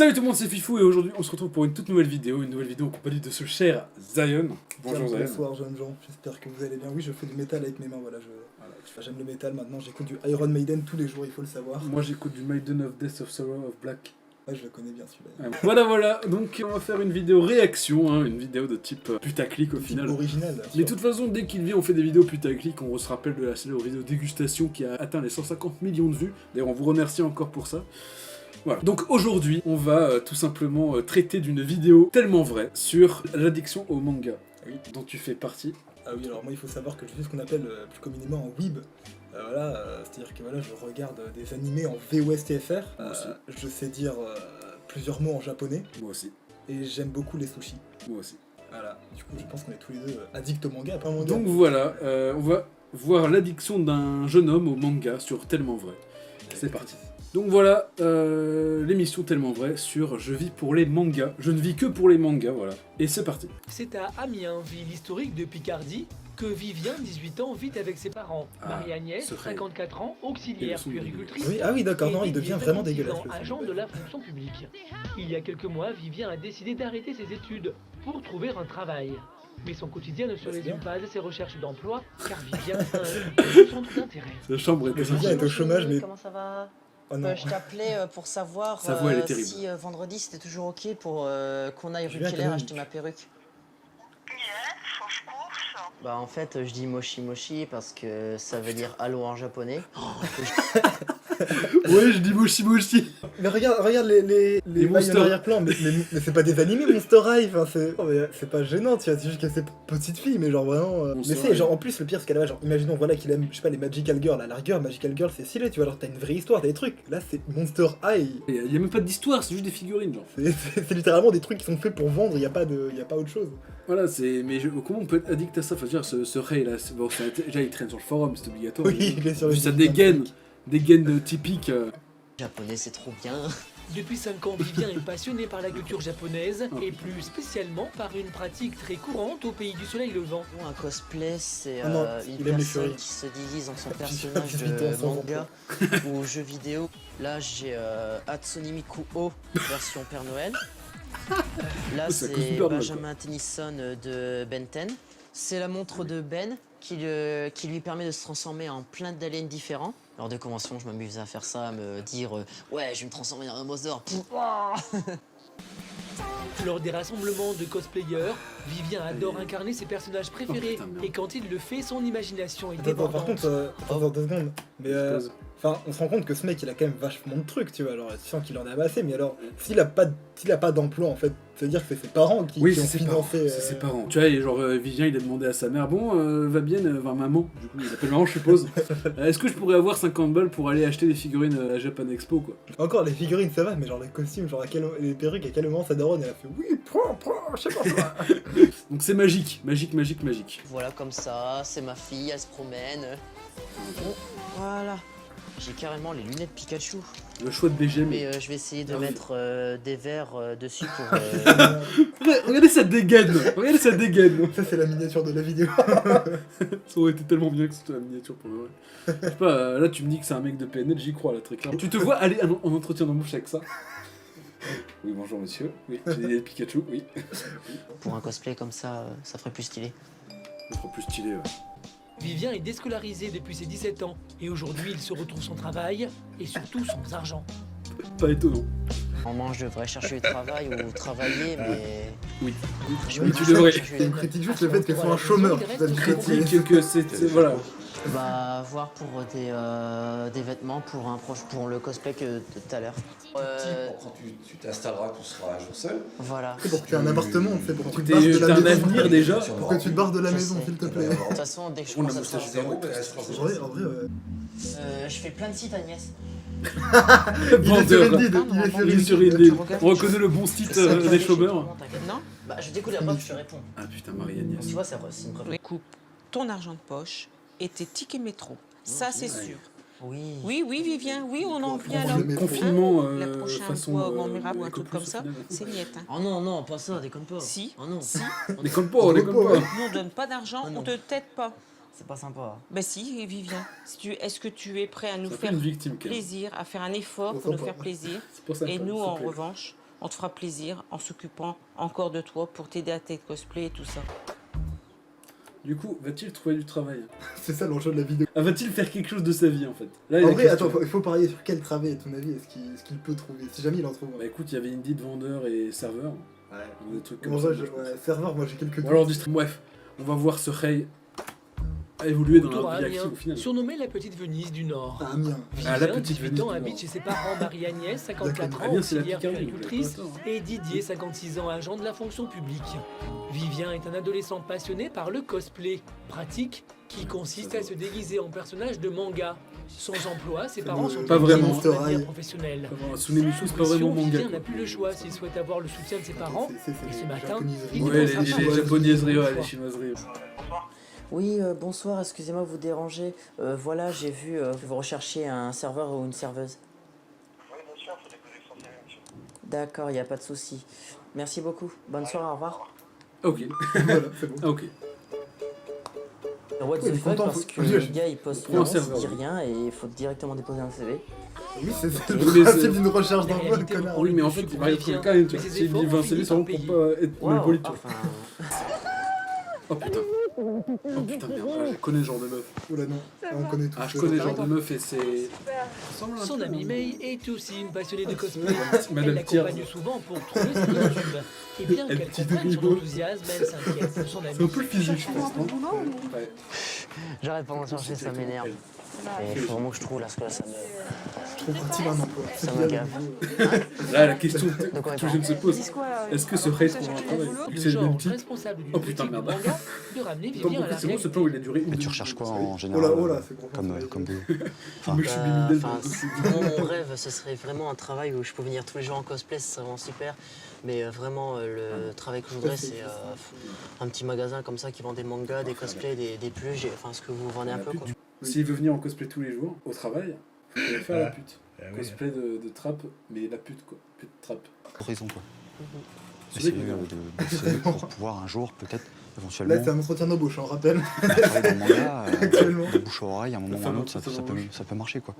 Salut tout le monde, c'est Fifou et aujourd'hui on se retrouve pour une toute nouvelle vidéo en compagnie de ce cher Zion. Bonjour Zion. Bonsoir jeunes gens, j'espère que vous allez bien. Oui, je fais du métal avec mes mains, voilà, j'aime le métal maintenant, j'écoute du Iron Maiden tous les jours, il faut le savoir. Moi j'écoute du Maiden of Death of Sorrow of Black. Ouais, je le connais bien celui-là. Voilà, donc on va faire une vidéo réaction, une vidéo de type putaclic au final. Original. Mais de toute façon, dès qu'il vient, on fait des vidéos putaclic, on se rappelle de la célèbre vidéo dégustation qui a atteint les 150 millions de vues. D'ailleurs on vous remercie encore pour ça. Voilà. Donc aujourd'hui, on va tout simplement traiter d'une vidéo tellement vraie sur l'addiction au manga, dont tu fais partie. Ah oui, alors moi il faut savoir que je fais ce qu'on appelle plus communément un weeb. C'est-à-dire que voilà, je regarde des animés en VOSTFR. Je sais dire plusieurs mots en japonais. Moi aussi. Et j'aime beaucoup les sushis. Moi aussi. Voilà, du coup je pense qu'on est tous les deux addicts au manga, pas un manga. Donc voilà, on va voir l'addiction d'un jeune homme au manga sur Tellement Vrai. C'est parti. Donc voilà, l'émission Tellement Vrai sur Je vis pour les mangas. Je ne vis que pour les mangas, voilà. Et c'est parti. C'est à Amiens, ville historique de Picardie, que Vivien, 18 ans, vit avec ses parents. Marie-Agnès, 54 ans, auxiliaire puéricultrice. Oui, ah oui, d'accord, non, il devient vraiment dégueulasse. Agent de la fonction publique. Il y a quelques mois, Vivien a décidé d'arrêter ses études pour trouver un travail. Mais son quotidien ne se résume pas à ses recherches d'emploi, car Vivien a un centre d'intérêt. Sa chambre est Vivien est au chômage, mais... Comment ça va? Oh non. Je t'appelais pour savoir Sa voix, elle est terrible. si vendredi c'était toujours ok pour qu'on aille rue Keller acheter ma perruque. Bah en fait je dis moshi moshi parce que ça veut dire allô en japonais. Ouais, je dis moshi moshi. Mais regarde les Monster arrière-plan, mais c'est pas des animés Monster High, enfin, c'est pas gênant, tu vois, c'est juste que c'est petite fille, mais genre vraiment... Mais c'est genre en plus le pire c'est qu'elle a, genre imaginons voilà qu'il aime, je sais pas, les Magical Girls, à la rigueur Magical Girl c'est stylé, tu vois, genre t'as une vraie histoire, t'as des trucs, là c'est Monster High. Il y a même pas d'histoire, c'est juste des figurines genre. C'est littéralement des trucs qui sont faits pour vendre, y a pas autre chose. Voilà, c'est... Mais comment on peut être addict à ça? Enfin, je veux dire, ce Ray là, bon, déjà il traîne sur le forum, c'est obligatoire. Oui, bien sûr. Ça dégaine typiques. Japonais c'est trop bien. Depuis 5 ans, Vivien est passionné par la culture japonaise et plus spécialement par une pratique très courante au pays du soleil levant. Un cosplay c'est une aime les personne furies. qui se déguise en son personnage de manga ou jeu vidéo. Là j'ai Hatsune Miku O version Père Noël. Là c'est Benjamin Tennyson de Ben 10. C'est la montre de Ben qui lui permet de se transformer en plein d'aliens différents. Lors des conventions, je m'amuse à faire ça, à me dire ouais, je vais me transformer en un Mother. Lors des rassemblements de cosplayers, Vivien adore incarner ses personnages préférés et quand il le fait, son imagination est débordante. Par contre, attends 2 secondes, mais enfin, on se rend compte que ce mec il a quand même vachement de trucs, tu vois, alors tu sens qu'il en a amassé, mais alors s'il a pas d'emploi en fait, ça veut dire que c'est ses parents qui ont financé. C'est ses parents. Tu vois, genre Vivien il a demandé à sa mère, bon, va bien voir maman, du coup il appelle maman je suppose. Est-ce que je pourrais avoir 50 balles pour aller acheter des figurines à la Japan Expo quoi? Encore les figurines ça va, mais genre les costumes, genre les perruques, à quel moment sa daronne elle a fait oui, prends, je sais pas quoi. Donc c'est magique. Voilà, comme ça, c'est ma fille, elle se promène. Voilà. J'ai carrément les lunettes Pikachu. Le choix de BG, mais je vais essayer de mettre des verres dessus pour... Regardez cette dégaine. Ça c'est la miniature de la vidéo. Ça aurait été tellement bien que c'était la miniature pour le vrai. Je sais pas, là tu me dis que c'est un mec de PNL, j'y crois là très clairement. Tu te vois aller en entretien d'embauche avec ça? Oui, bonjour monsieur. Oui, j'ai des Pikachu, oui. Pour un cosplay comme ça, ça ferait plus stylé. Ça ferait plus stylé, ouais. Vivien est déscolarisé depuis ses 17 ans et aujourd'hui il se retrouve son travail et surtout son argent. Pas étonnant. Normalement je devrais chercher du travail ou travailler mais... Oui, tu devrais. Il critique juste le fait qu'elle soit un chômeur. Il critique que c'est... Voilà. Bah voir pour des vêtements pour le cosplay que tout à l'heure. Quand tu t'installeras, tu seras un jour seul. Voilà. C'est pour que tu aies un appartement, c'est pour que tu te barres de la maison. T'as un avenir déjà. Pour que tu te barres de la maison, s'il te plaît. De toute façon, dès que je commence à travailler, En vrai, je fais plein de sites Agnès. Il est sur Indeed. On reconnaît le bon site des chômeurs. Non, bah je découvre la boîte, je te réponds. Ah putain, Marie-Agnès. Tu vois, c'est une preuve. Coupe ton argent de poche et tes tickets métro. Ça, c'est sûr. Oui. Oui, Vivien, oui, on en vient là. Le confinement, La prochaine façon... fois, au Mirabe ou un truc comme ça, c'est niette. Hein. Oh non, pas ça, déconne pas. Si. Oh non. Déconne pas. Nous, on donne pas d'argent, on te t'aide pas. C'est pas sympa. Ben si, Vivien. Est-ce que tu es prêt à nous Ça faire fait une victime, plaisir, à faire un effort pour nous faire plaisir? C'est pour ça. Et nous, en revanche, On te fera plaisir en s'occupant encore de toi pour t'aider à tes cosplays et tout ça. Du coup, va-t-il trouver du travail? C'est ça l'enjeu de la vidéo. Ah, va-t-il faire quelque chose de sa vie en fait? Là, En vrai, attends, il faut parier sur quel travail, à ton avis, est-ce qu'il peut trouver, si jamais il en trouve. Bah écoute, il y avait Indeed vendeur et serveur. Ouais. Des trucs comme En ça. vrai, serveur, moi j'ai quelques doutes. Ou alors bref, on va voir ce Rey a évolué dans Retour la à vie Amiens, active au final. surnommée la petite Venise du Nord. Ah, Amiens. Ah, la Vivien, petite 18 Venise ans, du habite Nord. chez ses parents Marie-Agnès, 54 ans, Amiens, c'est la auxiliaire Picardie, puéricultrice, vous l'avez pas tort, hein. et Didier, 56 ans, agent de la fonction publique. Vivien est un adolescent passionné par le cosplay, pratique qui consiste à se déguiser en personnage de manga. Sans emploi, ses parents sont pas vraiment impliqués dans Monster l'avenir High. professionnel. Tsunemisu, c'est pas vraiment manga. Vivien quoi. n'a plus le choix s'il souhaite avoir le soutien de ses parents. C'est Et ce des matin, japoniseries. il Ouais, dépense les un peu. japonaiseries, ouais, les chinoiseries. Oui, bonsoir, excusez-moi de vous déranger. Voilà, j'ai vu que vous recherchiez un serveur ou une serveuse. Oui, bien sûr, il faut déposer son CV, monsieur. D'accord, il n'y a pas de souci. Merci beaucoup. Bonne soirée, au revoir. Ok, Voilà, c'est bon. ah, ok. What il est the fuck, content, parce faut- que Oui, le gars il poste prends un non, il serveur. dit rien et il faut directement déposer un CV. Oui, c'est Mais le c'est- principe d'une recherche La d'emploi, réalité connard. Oui, mais en fait, il va être le cas, Mais ses s'il dit efforts 20 ont CV, fini c'est vraiment par pour pas être mal poli, tu vois. Enfin, Oh putain. Oh putain, merde, ah, je connais ce genre de meuf. Oh là non, on connaît tous. Ah, je connais ce genre de meuf et c'est. Son amie May est aussi une passionnée de cosplay. Elle Madame l'accompagne Thiers. souvent pour trouver ses costumes. Et bien Elle qu'elle petite comprenne son rigole. enthousiasme, elle s'inquiète pour son C'est un amie. peu le physique, je pense, non? Ouais. j'arrête pas d'en chercher, ça m'énerve. Et il faut vraiment que je trouve là, parce que là, Trouve-t-il un emploi? ça me gave. Là, la question De quoi que je me se pose, est-ce que ce Rey trouvera un travail? Vu que Le c'est le genre même type. responsable d'une Oh putain, boutique de merde. manga de ramener J'ai pas Vivien à compris, la c'est bon ce réalité. plan où il a duré une Mais tu demi-heure. recherches quoi en Oh général là, oh là, c'est bon. comme boulot? Il me chie des Enfin, mon rêve, ce serait vraiment un travail où je peux venir tous les jours en cosplay, ce serait vraiment super. Mais vraiment, le travail que je voudrais, c'est un petit magasin comme ça qui vend des mangas, des cosplays, des peluches, enfin ce que vous vendez un peu quoi. S'il veut venir en cosplay tous les jours, au travail, faut qu'il aille faire la pute. Cosplay de trappe, mais la pute quoi. Pute trappe. Horizon quoi. C'est vrai Essayer que- de bosser pour pouvoir un jour peut-être Là, éventuellement c'est un entretien d'embauche, on rappelle. travailler dans le manga, Actuellement. de bouche à oreille, à un moment ou à un autre, Ça ça peut marcher quoi.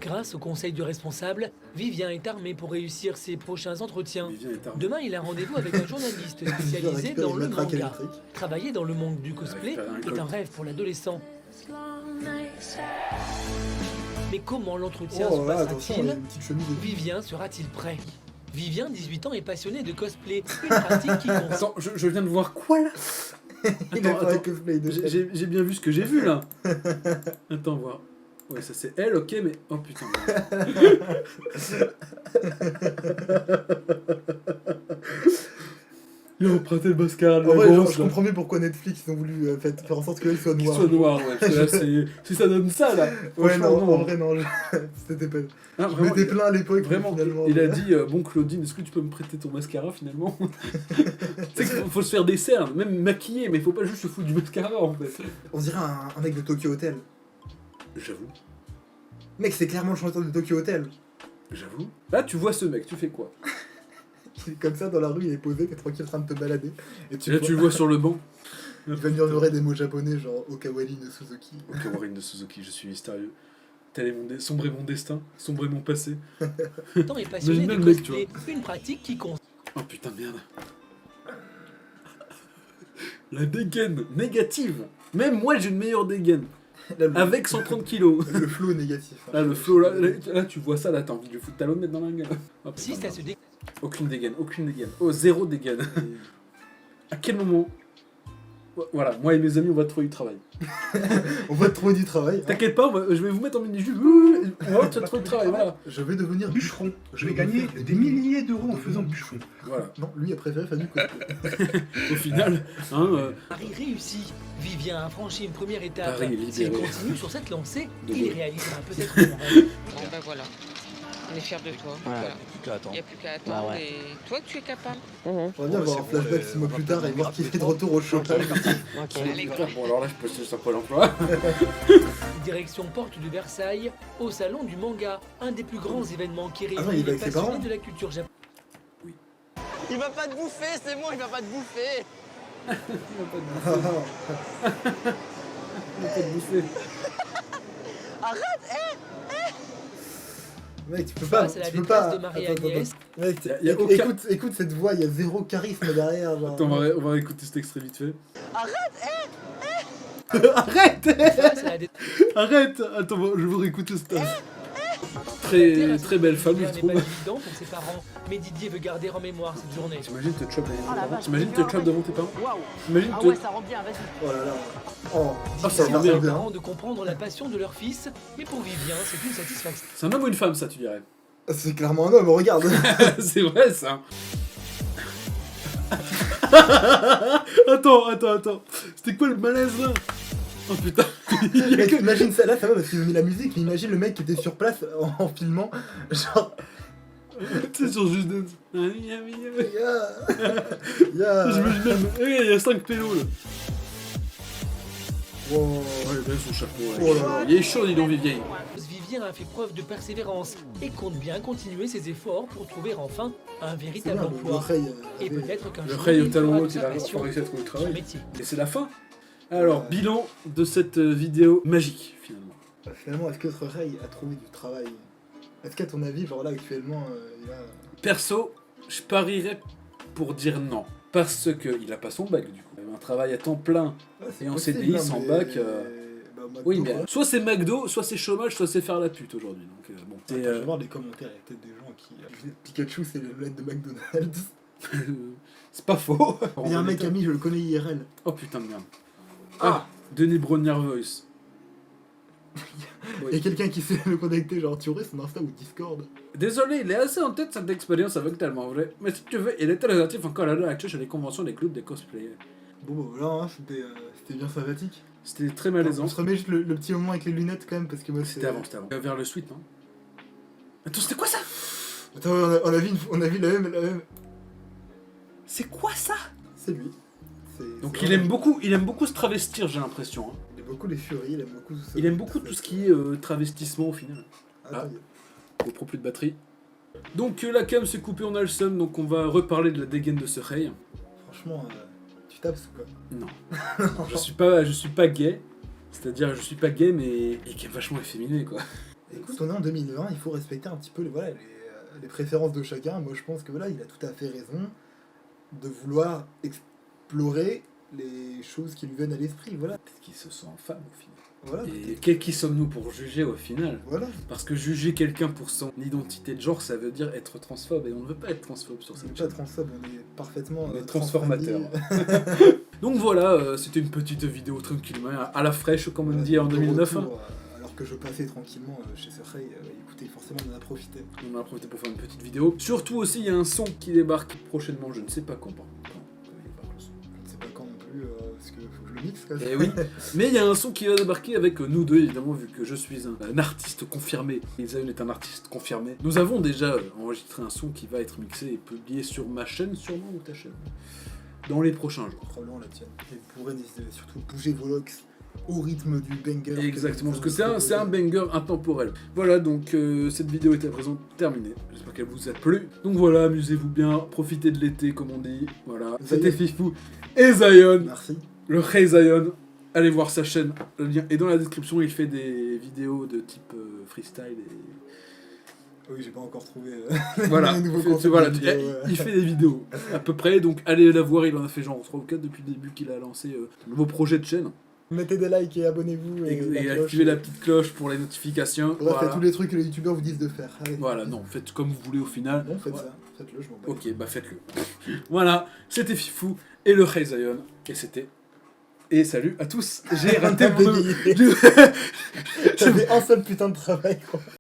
Grâce au conseil du responsable, Vivien est armé pour réussir ses prochains entretiens. Vivien est armé. Demain, il a rendez-vous avec un journaliste spécialisé dans le matraque manga. électrique. Travailler dans le monde du cosplay Récupérer un est colt. un rêve pour l'adolescent. Mais comment l'entretien Oh se là, attention, il y a passera-t-il? une petite chemise. Vivien sera-t-il prêt? Vivien, 18 ans, est passionné de cosplay, une pratique qui consiste Attends, je viens de voir quoi là? Il a Attends, fait un attends. cosplay de J'ai bien vu ce que j'ai vu là. Attends, voir. Ouais, ça c'est elle, ok, mais. Oh putain. Il a emprunté le mascara de En la vrai, genre, grosse, je là. comprends mieux pourquoi Netflix ils ont voulu faire en sorte qu'elle soit Qu'il noire. soit noir, ouais. Parce que là, si ça donne ça là. Ouais, franchement, non, en vrai, non. C'était pas. Ah, Je vraiment, m'étais plaint à l'époque. mais Vraiment, finalement, il a dit bon Claudine, est-ce que tu peux me prêter ton mascara finalement? Tu sais qu'il faut se faire des cernes, même maquiller, mais il faut pas juste se foutre du mascara en fait. On dirait un mec de Tokyo Hotel. J'avoue, Mec, c'est clairement le chanteur de Tokyo Hotel. j'avoue. Là, tu vois ce mec, tu fais quoi? Il est comme ça dans la rue, il est posé, t'es tranquille en train de te balader. Et Et là, tu le vois sur le banc. Il va murmurer des mots japonais genre Okawari no Suzuki. Ok, Warren de Suzuki, je suis mystérieux. Tel est sombrer mon destin, sombrer mon passé. temps et passionné Imagine de le mec, tu cosplay, une pratique qui consiste Oh putain de merde. La dégaine négative. Même moi, j'ai une meilleure dégaine. Là, le, Avec 130 kilos. le flow négatif. hein. Là, le flow, là, tu vois ça, là, t'as envie de lui foutre talonnette dans la gueule. Oh, putain, à se déguiser. aucune dégaine, aucune dégaine. Oh, zéro dégaine. À quel moment? Voilà, moi et mes amis, on va trouver du travail. On va te trouver du travail. hein. T'inquiète pas, je vais vous mettre en mini-jupe. On va te trouver du travail, voilà. Je vais devenir Bûcheron. Je vais gagner des milliers d'euros en faisant bûcheron. Voilà. Non, lui a préféré faire du cosplay. Au final, hein, Paris réussi. Vivien a franchi une première étape. Paris est S'il libéré. continue sur cette lancée, De il l'eau. réalisera peut-être son rêve. Bon ben voilà, on est fiers de toi. Voilà. Voilà. Il n'y a plus qu'à attendre Bah ouais. et toi tu es capable. On va bien voir un flashback 6 mois plus tard et voir qu'il est de retour au chômage. Ok. bon alors là, je peux sur Pôle emploi. Direction porte de Versailles, au salon du manga, un des plus grands événements qui Ah non, réunit il va les avec ses parents. passionnés de la culture japonaise. Il va pas te bouffer, c'est bon, il va pas te bouffer. Il va pas te bouffer. Arrête, Mec, tu peux pas. Face à la Tu peux détresse pas. de Marie-Agnès, Mec, Y a aucun- écoute cette voix, il y a zéro charisme derrière. Genre. Attends, on va écouter cet extrait vite fait. Arrête face à la détresse Arrête. Attends, je veux réécouter cette... Très belle femme, je n'est pas trouve. évident pour ses parents, mais Didier veut garder en mémoire cette journée. T'imagines te chope devant tes Oh la parents. vache, T'imagines te regarde, chope devant tes parents. Waouh. T'imagines Ah te... ouais, ça rend bien, vas-y. Oh là là. Oh, Ah, ça C'est rend aux bien. parents de comprendre la passion de leur fils, mais pour Vivien, c'est une satisfaction. C'est un homme ou une femme, ça, tu dirais? c'est clairement un homme, regarde. C'est vrai, ça. Attends. C'était quoi le malaise, là? Oh, putain. Mec, imagine ça, là ça va parce qu'ils ont mis la musique, mais imagine le mec qui était sur place en filmant, genre... Tu sais, sur Just Dance. Yeah. J'imagine même. Il y a 5 pélos, là. Wow. Ouais, il a son chapeau. Oh là là. Il est chaud, dis donc, Vivien. Vivien a fait preuve de persévérance et compte bien continuer ses efforts pour trouver enfin un C'est véritable bien, emploi. l'oreille, Et peut-être qu'un Le jour, Ray au il talon fera haut, de il sa a passion réussi à trouver le son travail. métier. Et c'est la fin. Alors, bilan de cette vidéo magique, finalement. Finalement, est-ce que ce Ray a trouvé du travail? Est-ce qu'à ton avis, genre là actuellement, il a... Perso, je parierais pour dire non. Parce qu'il a pas son bac, du coup. Un travail à temps plein. Ouais, c'est Et en possible, CDI, hein, sans mais- bac, Bah, McDo, Oui, mais quoi. soit c'est McDo, soit c'est chômage, soit c'est faire la pute aujourd'hui. Donc, bon. Attends, je vais voir les commentaires, il y a peut-être des gens qui... Pikachu, c'est le lettre de McDonald's. C'est pas faux. Il y a un mec ami, je le connais IRL. Oh putain de merde. Ah Denis Brognard Voice. Il y a quelqu'un qui sait le connecter, genre tu aurais son Insta ou Discord. Désolé, il est assez en tête cette expérience avec Tellement Vrai. Mais si tu veux, il est très relatif encore à l'heure actuelle chez les conventions des clubs des cosplayers. Bon, bah voilà, hein, c'était bien sympathique. C'était très On malaisant. se remet juste le petit moment avec les lunettes quand même, parce que moi c'est... C'était avant. Vers le suite, non? Attends, c'était quoi ça? Attends, on a vu la même... C'est quoi ça? C'est lui. Donc c'est il vraiment- aime beaucoup se travestir, j'ai l'impression. Hein. Il aime beaucoup les furies, il aime beaucoup... Il aime beaucoup tout ce qui est travestissement au final. Attends, GoPro plus de batterie. Donc la cam s'est coupée, on a le seum, donc on va reparler de la dégaine de ce Ray. franchement, tu tapes ou quoi? Non. Non, je suis pas gay. C'est-à-dire je suis pas gay mais il est quand même vachement efféminé quoi. Écoute, on est en 2020, il faut respecter un petit peu les préférences de chacun. Moi je pense que voilà, il a tout à fait raison de vouloir explorer les choses qui lui viennent à l'esprit, voilà. Peut-être qu'il se sent femme au final. Voilà, Et qui sommes-nous pour juger au final? voilà. Parce que juger quelqu'un pour son identité de genre, ça veut dire être transphobe, et on ne veut pas être transphobe sur On cette n'est chaîne. pas transphobe, on est parfaitement... On est transformateur. transfriendly. Donc voilà, c'était une petite vidéo tranquillement, à la fraîche comme on dit en De 2009. retour, alors que je passais tranquillement chez ce Ray, écoutez, forcément on en a profité. On en a profité pour faire une petite vidéo. Surtout aussi, il y a un son qui débarque prochainement, je ne sais pas quand. Je ne sais pas quand non plus, parce que faut que je le mixe quoi. Eh oui, mais il y a un son qui va débarquer avec nous deux, évidemment, vu que je suis un artiste confirmé. Et Zion est un artiste confirmé. Nous avons déjà enregistré un son qui va être mixé et publié sur ma chaîne, sûrement, ou ta chaîne, dans les prochains jours. Probablement la tienne. Et vous pourrez surtout bouger vos locks au rythme du banger. Exactement, parce que c'est un banger intemporel. Voilà, donc cette vidéo est à présent terminée. J'espère qu'elle vous a plu. Donc voilà, amusez-vous bien, profitez de l'été, comme on dit. Voilà, c'était Fifou et Zion. Merci. Le Ray Zion, allez voir sa chaîne, le lien est dans la description, il fait des vidéos de type freestyle et... Oui, j'ai pas encore trouvé Voilà, les nouveaux il fait, concepts voilà, de vidéos, il fait des vidéos à peu près, donc allez la voir, il en a fait genre 3 ou 4 depuis le début qu'il a lancé un nouveau projet de chaîne. Mettez des likes et abonnez-vous Et, la cloche. activez la petite cloche pour les notifications. Bref, Voilà. faites tous les trucs que les youtubeurs vous disent de faire. Allez. Voilà, non, faites comme vous voulez au final. Non, faites Voilà. ça. Faites-le, je m'en bats. Ok, bah faites-le. Voilà, c'était Fifou et le Ray Zion, et c'était... Et salut à tous, j'ai raté mon... J'avais un seul putain de travail, quoi.